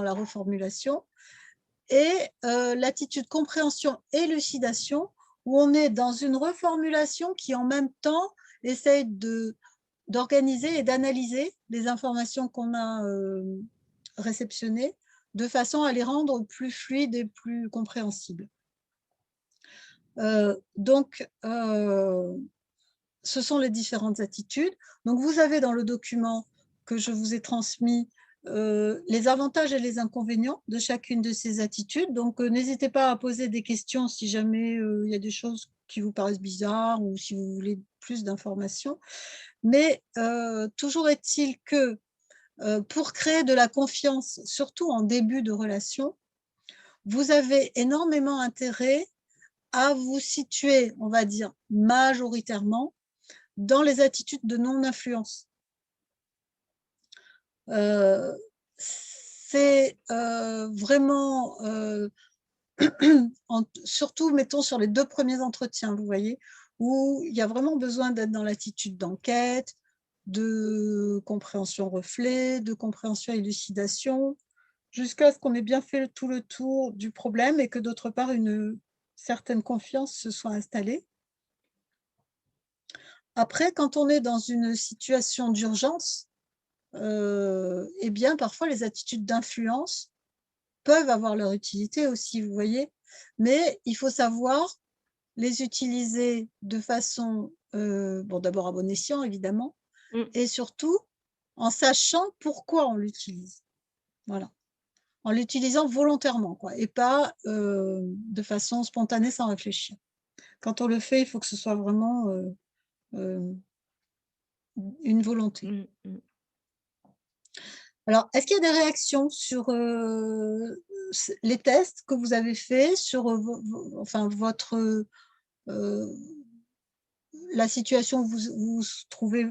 la reformulation, et l'attitude compréhension, élucidation, où on est dans une reformulation qui, en même temps, essaye d'organiser et d'analyser les informations qu'on a réceptionnées, de façon à les rendre plus fluides et plus compréhensibles. Donc, ce sont les différentes attitudes. Donc, vous avez dans le document que je vous ai transmis les avantages et les inconvénients de chacune de ces attitudes. Donc, n'hésitez pas à poser des questions si jamais il y a des choses qui vous paraissent bizarres ou si vous voulez plus d'informations. Mais toujours est-il que pour créer de la confiance, surtout en début de relation, vous avez énormément intérêt à vous situer, on va dire, majoritairement dans les attitudes de non-influence. C'est vraiment, surtout, mettons, sur les 2 premiers entretiens, vous voyez, où il y a vraiment besoin d'être dans l'attitude d'enquête, de compréhension reflet, de compréhension élucidation, jusqu'à ce qu'on ait bien fait tout le tour du problème et que, d'autre part, une certaine confiance se soit installée. Après, quand on est dans une situation d'urgence, eh bien, parfois, les attitudes d'influence peuvent avoir leur utilité aussi, vous voyez. Mais il faut savoir les utiliser de façon, bon, d'abord à bon escient, évidemment, et surtout en sachant pourquoi on l'utilise. Voilà. En l'utilisant volontairement, quoi, et pas de façon spontanée sans réfléchir. Quand on le fait, il faut que ce soit vraiment une volonté. Alors, est-ce qu'il y a des réactions sur les tests que vous avez faits, sur enfin, la situation où vous vous trouvez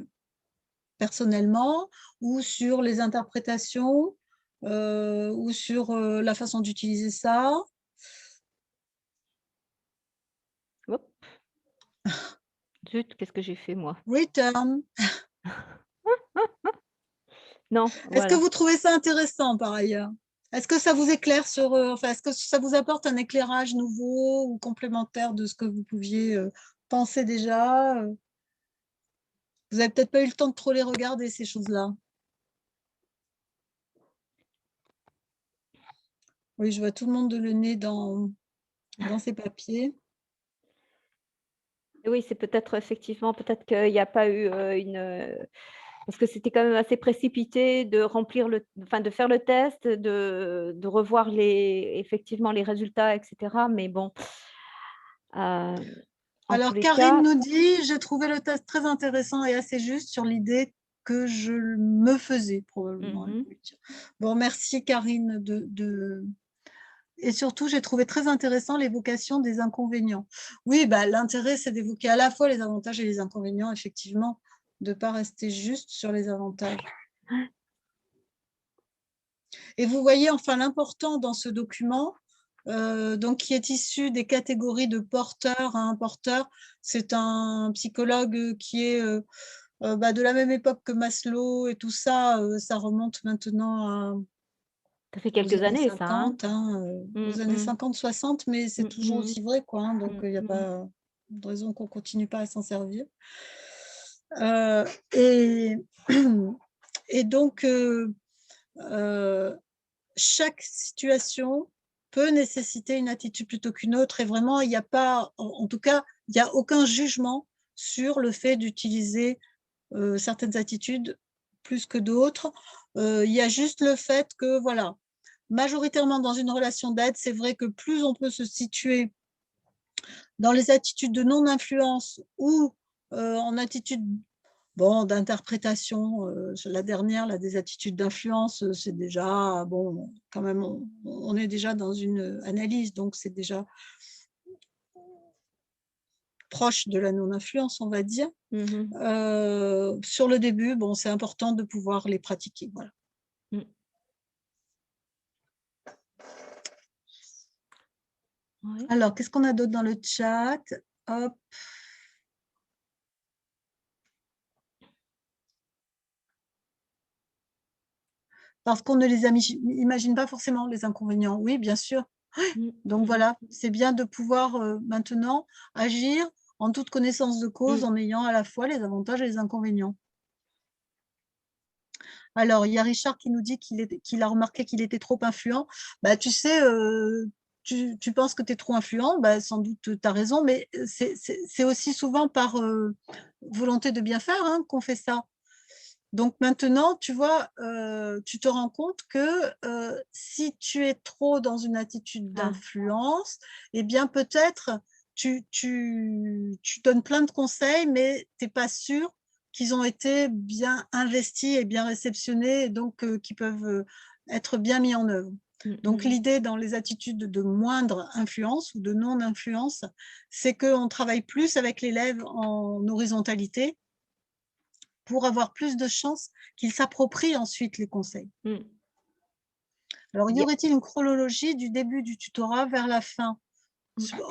personnellement, ou sur les interprétations, ou sur la façon d'utiliser ça? Hop. Zut, qu'est-ce que j'ai fait moi? Return. Non, Est-ce que voilà. vous trouvez ça intéressant par ailleurs? Est-ce que ça vous éclaire sur, enfin, est-ce que ça vous apporte un éclairage nouveau ou complémentaire de ce que vous pouviez penser déjà? Vous n'avez peut-être pas eu le temps de trop les regarder, ces choses-là. Oui, je vois tout le monde de le nez dans ses papiers. Oui, c'est peut-être effectivement, peut-être qu'il y a pas eu, parce que c'était quand même assez précipité de remplir enfin de faire le test, de revoir effectivement les résultats et cetera, mais bon, en tous Alors, les Karine cas. nous dit: «J'ai trouvé le test très intéressant et assez juste sur l'idée que je me faisais», probablement, elle Mmh. voulait dire. Bon, merci Karine et surtout, j'ai trouvé très intéressant l'évocation des inconvénients. Oui, bah, l'intérêt, c'est d'évoquer à la fois les avantages et les inconvénients, effectivement, de ne pas rester juste sur les avantages. Et vous voyez, enfin, l'important dans ce document, donc, qui est issu des catégories de porteurs, hein. Porteur, c'est un psychologue qui est bah, de la même époque que Maslow et tout ça. Ça remonte maintenant Ça fait aux quelques années années ça, hein? 50, hein, Mmh aux années mh. 50-60, mais c'est Mmh toujours mh. aussi vrai, quoi, hein, donc Mmh il n'y a mh. pas de raison qu'on ne continue pas à s'en servir. Euh, et, et donc, chaque situation peut nécessiter une attitude plutôt qu'une autre, et vraiment, il n'y a pas, en tout cas, il n'y a aucun jugement sur le fait d'utiliser certaines attitudes plus que d'autres. Il y a juste le fait que, voilà, majoritairement dans une relation d'aide, c'est vrai que plus on peut se situer dans les attitudes de non-influence ou en attitude, bon, d'interprétation, la dernière, là, des attitudes d'influence, c'est déjà, bon, quand même, on est déjà dans une analyse, donc c'est déjà proche de la non-influence, on va dire. Mmh. Sur le début, bon, c'est important de pouvoir les pratiquer, voilà. Mmh. Ouais. Alors, qu'est-ce qu'on a d'autre dans le chat? Hop. parce qu'on ne les imagine pas forcément, les inconvénients. Oui, bien sûr. Donc voilà, c'est bien de pouvoir, maintenant agir en toute connaissance de cause, en ayant à la fois les avantages et les inconvénients. Alors, il y a Richard qui nous dit qu'il a remarqué qu'il était trop influent. Bah, tu sais, tu penses que tu es trop influent, bah, sans doute, tu as raison, mais c'est aussi souvent par, volonté de bien faire, hein, qu'on fait ça. Donc maintenant, tu vois, tu te rends compte que, si tu es trop dans une attitude Ah, d'influence, eh bien peut-être tu donnes plein de conseils, mais tu es pas sûr qu'ils ont été bien investis et bien réceptionnés et donc qu'ils peuvent, être bien mis en œuvre. Donc l'idée dans les attitudes de moindre influence ou de non-influence, c'est qu'on travaille plus avec l'élève en horizontalité pour avoir plus de chances qu'il s'approprie ensuite les conseils. Alors, y Yeah. aurait-il une chronologie du début du tutorat vers la fin?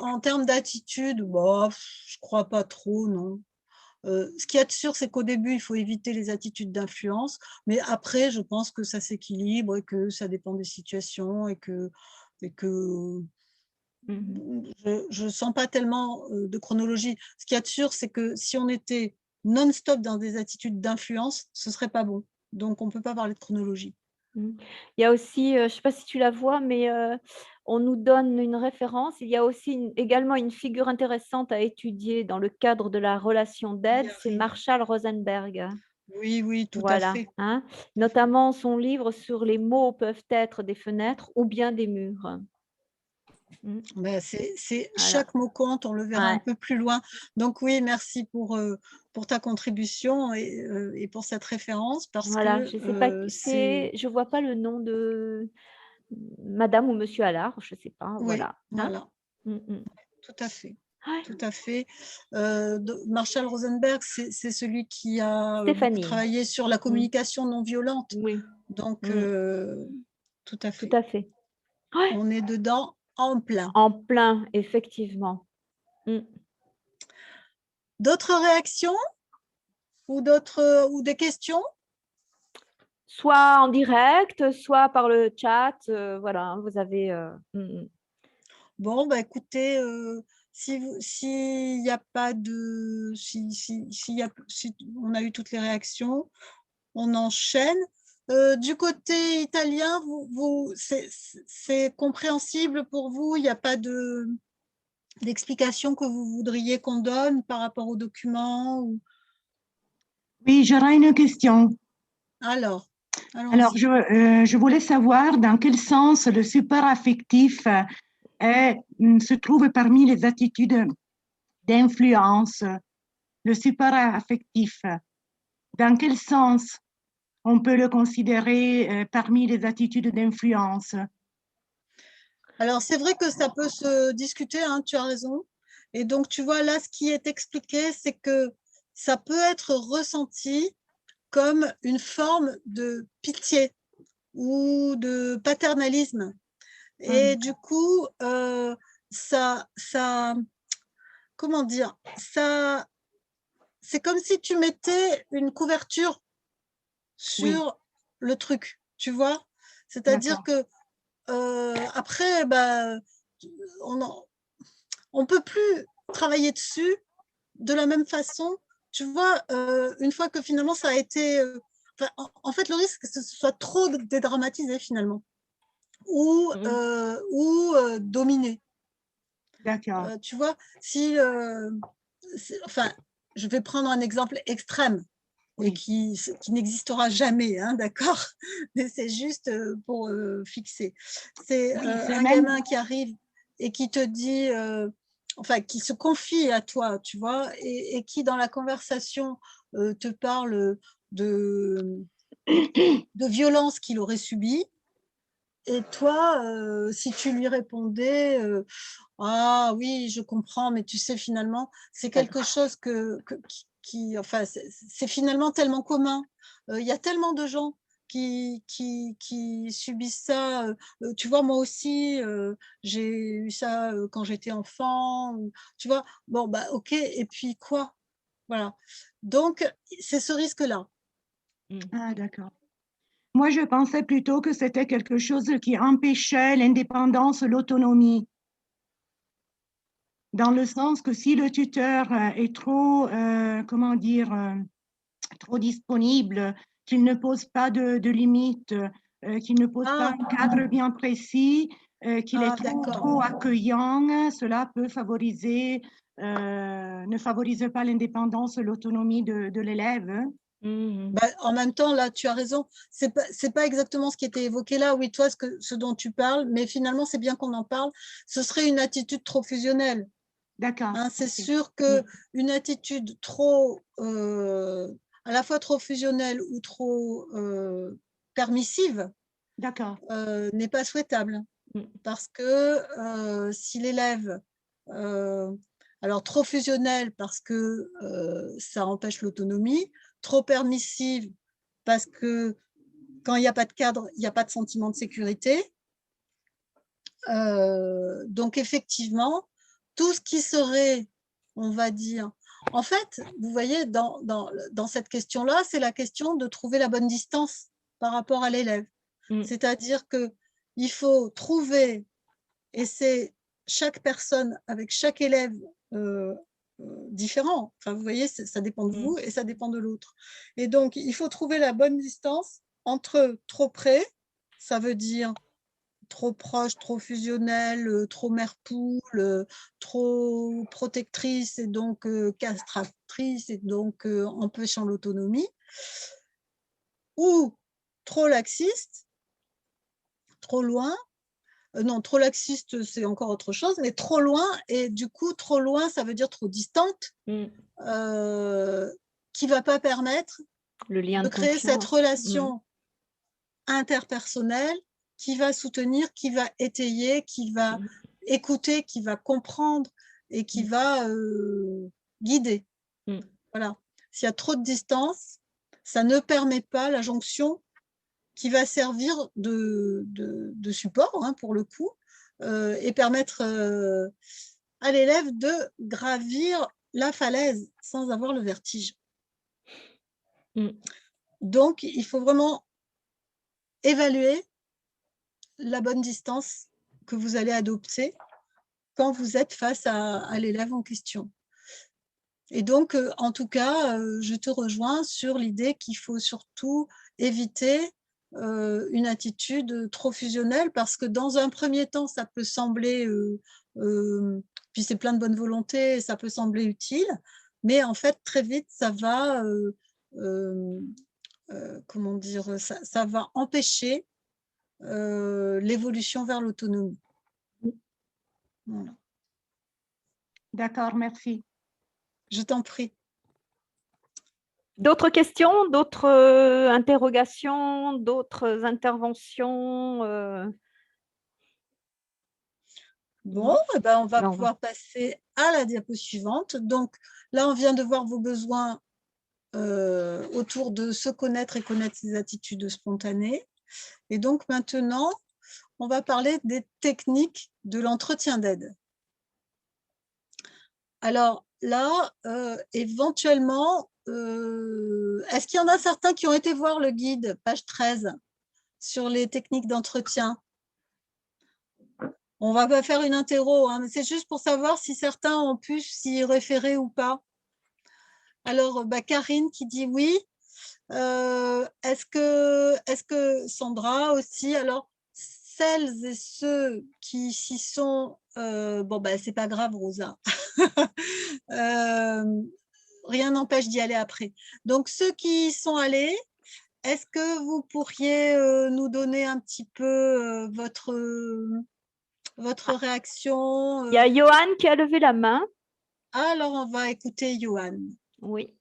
En termes d'attitude, bah, je crois pas trop, non. Ce qu'il y a de sûr, c'est qu'au début, il faut éviter les attitudes d'influence, mais après, je pense que ça s'équilibre et que ça dépend des situations et que je ne sens pas tellement de chronologie. Ce qu'il y a de sûr, c'est que si on était non-stop dans des attitudes d'influence, ce serait pas bon. Donc, on ne peut pas parler de chronologie. Il y a aussi, je ne sais pas si tu la vois, mais on nous donne une référence. Il y a aussi également une figure intéressante à étudier dans le cadre de la relation Y d'aide, c'est arrive. Marshall Rosenberg. Oui, oui, tout à Voilà, fait. hein. Tout à fait. Notamment son livre sur les mots peuvent être des fenêtres ou bien des murs. Bah, Voilà, chaque mot compte, on le verra un ouais. peu plus loin. Donc oui, merci pour ta contribution et pour cette référence parce Voilà, que je sais pas qui c'est, je vois pas le nom de madame ou monsieur Allard, je sais pas, oui, voilà, hein? voilà, Mmh mh. tout à fait. Ouais, Tout à fait. Marshall Rosenberg, c'est celui qui a beaucoup Stéphanie. travaillé sur la Mmh, communication non violente. oui, Donc, mmh, tout à tout fait. à fait. Ouais, On est dedans en plein. en plein, effectivement. Mmh. D'autres réactions ou des questions? Soit en direct, soit par le chat, voilà, hein, vous avez, Bon, bah, écoutez, s'il y a pas de s'il y a si on a eu toutes les réactions, on enchaîne. Du côté italien, c'est compréhensible pour vous? Il y a pas d'explication que vous voudriez qu'on donne par rapport aux documents ou Oui, j'aurais une question. alors, Alors, allons-y. je voulais savoir dans quel sens le support affectif se trouve parmi les attitudes d'influence. Le support affectif, dans quel sens on peut le considérer parmi les attitudes d'influence? Alors, c'est vrai que ça peut se discuter, hein, tu as raison. Et donc, tu vois, là, ce qui est expliqué, c'est que ça peut être ressenti comme une forme de pitié ou de paternalisme. Et du coup, ça, comment dire, ça, c'est comme si tu mettais une couverture Oui, sur le truc, tu vois? C'est-à-dire d'accord. que après, bah, on en on peut plus travailler dessus de la même façon, tu vois? Une fois que finalement ça a été, enfin, en fait, le risque, c'est que ce soit trop dédramatisé finalement mmh, ou dominé. D'accord. Tu vois? Si, enfin, je vais prendre un exemple extrême et Oui. qui n'existera jamais, hein, d'accord? Mais c'est juste, pour, fixer. C'est, Oui, c'est un même. gamin qui arrive et qui te dit, enfin qui se confie à toi, tu vois? Et qui dans la conversation, te parle, de de violences qu'il aurait subies et toi, si tu lui répondais, «Ah oui, je comprends, mais tu sais, finalement, c'est ça quelque chose enfin, c'est finalement tellement commun. Il y a tellement de gens qui subissent ça, tu vois, moi aussi, j'ai eu ça, quand j'étais enfant», ou tu vois? Bon, bah, OK et puis quoi? Voilà. Donc c'est ce risque-là. mmh, Ah, d'accord. Moi, je pensais plutôt que c'était quelque chose qui empêchait l'indépendance, l'autonomie. Dans le sens que si le tuteur est trop, comment dire, trop disponible, qu'il ne pose pas de limites, qu'il ne pose pas un cadre bien précis, qu'il est trop accueillant, cela peut favoriser, ne favorise pas l'indépendance, l'autonomie de l'élève. Bah, en même temps, là, tu as raison. C'est pas exactement ce qui était évoqué là. Oui, toi, ce dont tu parles, mais finalement, c'est bien qu'on en parle. Ce serait une attitude trop fusionnelle. D'accord. Hein, c'est sûr qu'une attitude trop, à la fois trop fusionnelle ou trop permissive n'est pas souhaitable. Parce que si l'élève, alors trop fusionnel parce que ça empêche l'autonomie, trop permissive parce que quand il n'y a pas de cadre, il n'y a pas de sentiment de sécurité. Donc effectivement, tout ce qui serait, on va dire, en fait, vous voyez, dans cette question-là, c'est la question de trouver la bonne distance par rapport à l'élève. C'est-à-dire qu'il faut trouver, et c'est chaque personne avec chaque élève différent. Enfin, vous voyez, ça dépend de vous et ça dépend de l'autre. Et donc, il faut trouver la bonne distance entre trop près, ça veut dire trop proche, trop fusionnelle, trop mère-poule, trop protectrice et donc castratrice et donc empêchant l'autonomie, ou trop laxiste, trop loin. Non, trop laxiste, c'est encore autre chose, mais trop loin, et du coup, trop loin, ça veut dire trop distante, qui ne va pas permettre de créer cette relation interpersonnelle qui va soutenir, qui va étayer, qui va écouter, qui va comprendre et qui va guider. Voilà. S'il y a trop de distance, ça ne permet pas la jonction qui va servir de support, hein, pour le coup, et permettre à l'élève de gravir la falaise sans avoir le vertige. Donc, il faut vraiment évaluer la bonne distance que vous allez adopter quand vous êtes face à l'élève en question. Et donc, en tout cas, je te rejoins sur l'idée qu'il faut surtout éviter une attitude trop fusionnelle, parce que dans un premier temps, ça peut sembler, puis c'est plein de bonne volonté, ça peut sembler utile, mais en fait, très vite, ça va, comment dire, ça va empêcher l'évolution vers l'autonomie. Voilà. D'accord, merci. Je t'en prie. D'autres questions, d'autres interrogations, d'autres interventions Bon, eh ben, on va pouvoir passer à la diapo suivante. Donc là, on vient de voir vos besoins autour de se connaître et connaître ses attitudes spontanées. Et donc maintenant, on va parler des techniques de l'entretien d'aide. Alors là, éventuellement, est-ce qu'il y en a certains qui ont été voir le guide, page 13, sur les techniques d'entretien? On ne va pas faire une interro, hein, mais c'est juste pour savoir si certains ont pu s'y référer ou pas. Alors, Karine qui dit oui. Est-ce que Sandra aussi? Alors, celles et ceux qui s'y sont, bon, c'est pas grave, Rosa. Rien n'empêche d'y aller après. Donc, ceux qui y sont allés, est-ce que vous pourriez nous donner un petit peu votre réaction? Il y a Johan qui a levé la main. Alors, on va écouter Johan. Oui.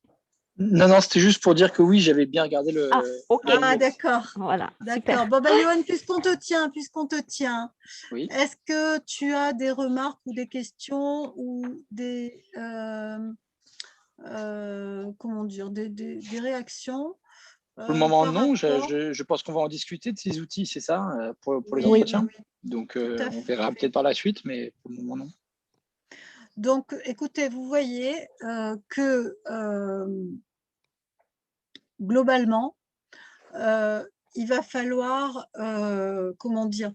Non, c'était juste pour dire que oui, j'avais bien regardé le... D'accord. Voilà, d'accord. Bon, Johan, puisqu'on te tient, oui. Est-ce que tu as des remarques ou des questions ou des, comment dire, des réactions? Pour le moment, non. Je pense qu'on va en discuter de ces outils, c'est ça, pour les entretiens. Oui. Donc, on verra peut-être par la suite, mais pour le moment, non. Donc, écoutez, vous voyez que globalement, il va falloir, comment dire,